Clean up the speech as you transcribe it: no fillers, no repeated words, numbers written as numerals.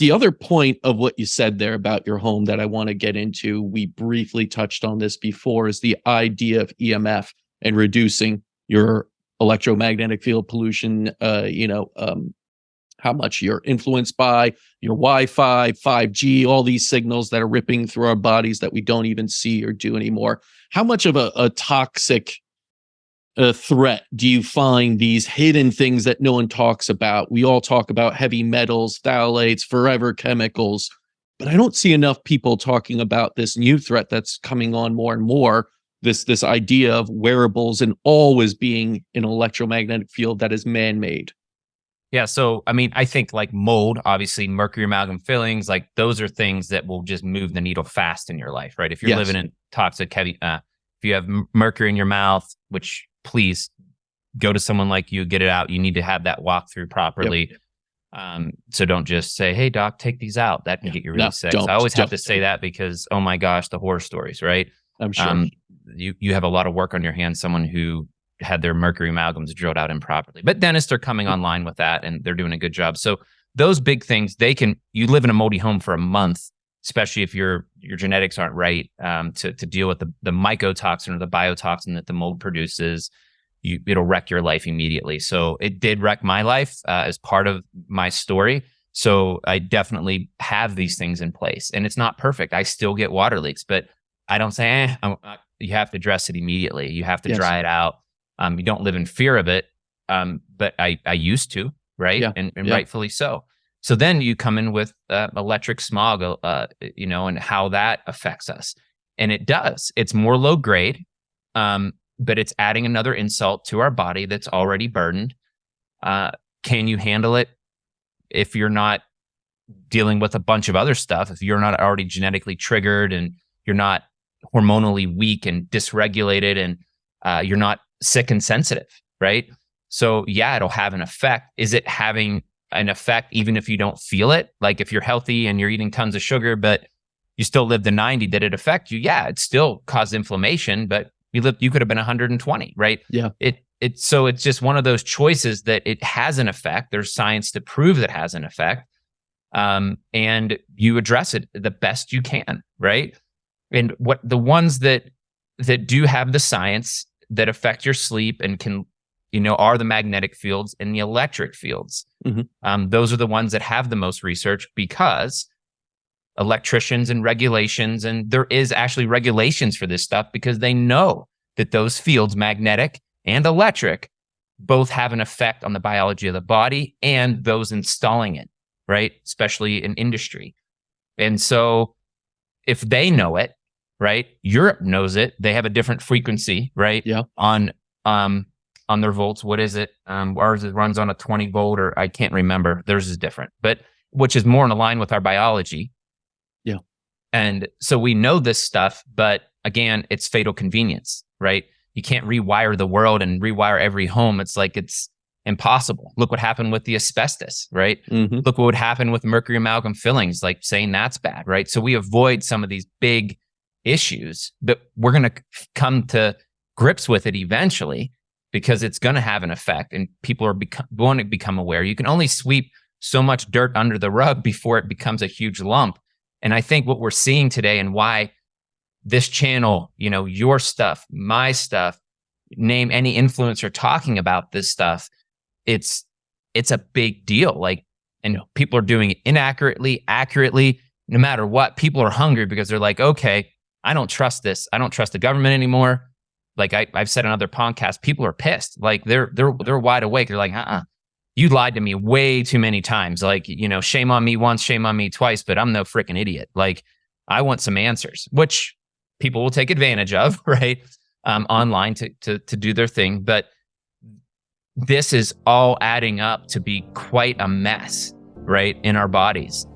The other point of what you said there about your home that I want to get into, we briefly touched on this before, is the idea of EMF and reducing your electromagnetic field pollution, how much you're influenced by your Wi-Fi, 5G, all these signals that are ripping through our bodies that we don't even see or do anymore. How much of a toxic threat do you find these hidden things that no one talks about? We all talk about heavy metals, phthalates, forever chemicals, but I don't see enough people talking about this new threat that's coming on more and more. This idea of wearables and always being in an electromagnetic field that is man-made. Yeah. So, I mean, I think like mold, obviously mercury amalgam fillings, like those are things that will just move the needle fast in your life, right? If you're living in toxic heavy, if you have mercury in your mouth, which please go to someone like you, get it out. You need to have that walkthrough properly. So don't just say, hey doc, take these out. That can get you really sick. So I always have to say that because, oh my gosh, the horror stories, right? I'm sure. You have a lot of work on your hands, someone who had their mercury amalgams drilled out improperly. But dentists are coming online with that and they're doing a good job. So those big things, you live in a moldy home for a month, especially if your genetics aren't right, to deal with the mycotoxin or the biotoxin that the mold produces. It'll wreck your life immediately. So it did wreck my life as part of my story. So I definitely have these things in place, and it's not perfect. I still get water leaks, but I don't say, you have to address it immediately. You have to dry it out. You don't live in fear of it. But I used to, right? Yeah. And rightfully so. So then you come in with electric smog, and how that affects us. And it does. It's more low grade, but it's adding another insult to our body that's already burdened. Can you handle it if you're not dealing with a bunch of other stuff? If you're not already genetically triggered and you're not hormonally weak and dysregulated and you're not sick and sensitive, right? So yeah, it'll have an effect. Is it having an effect even if you don't feel it? Like if you're healthy and you're eating tons of sugar, but you still live to 90, did it affect you? Yeah, it still caused inflammation, but you could have been 120, right? Yeah. So it's just one of those choices that it has an effect. There's science to prove that it has an effect. And you address it the best you can, right? And what the ones that do have the science that affect your sleep and can, are the magnetic fields and the electric fields. Mm-hmm. Those are the ones that have the most research because electricians and regulations, and there is actually regulations for this stuff because they know that those fields, magnetic and electric, both have an effect on the biology of the body and those installing it, right? Especially in industry. And so if they know it, right? Europe knows it. They have a different frequency, right? Yeah. On their volts. What is it? Ours runs on a 20 volt, or I can't remember. Theirs is different, but which is more in line with our biology. Yeah. And so we know this stuff, but again, it's fatal convenience, right? You can't rewire the world and rewire every home. It's impossible. Look what happened with the asbestos, right? Mm-hmm. Look what would happen with mercury amalgam fillings, like saying that's bad, right? So we avoid some of these big issues, but we're going to come to grips with it eventually because it's going to have an effect and people are going to become aware. You can only sweep so much dirt under the rug before it becomes a huge lump. And I think what we're seeing today and why this channel, your stuff, my stuff, name any influencer talking about this stuff, it's a big deal. And people are doing it inaccurately, accurately, no matter what. People are hungry because they're like, okay, I don't trust this. I don't trust the government anymore. Like I've said on other podcasts, people are pissed. Like they're wide awake. They're like, you lied to me way too many times. Like, shame on me once, shame on me twice, but I'm no freaking idiot. Like I want some answers, which people will take advantage of, right? Online to do their thing. But this is all adding up to be quite a mess, right? In our bodies.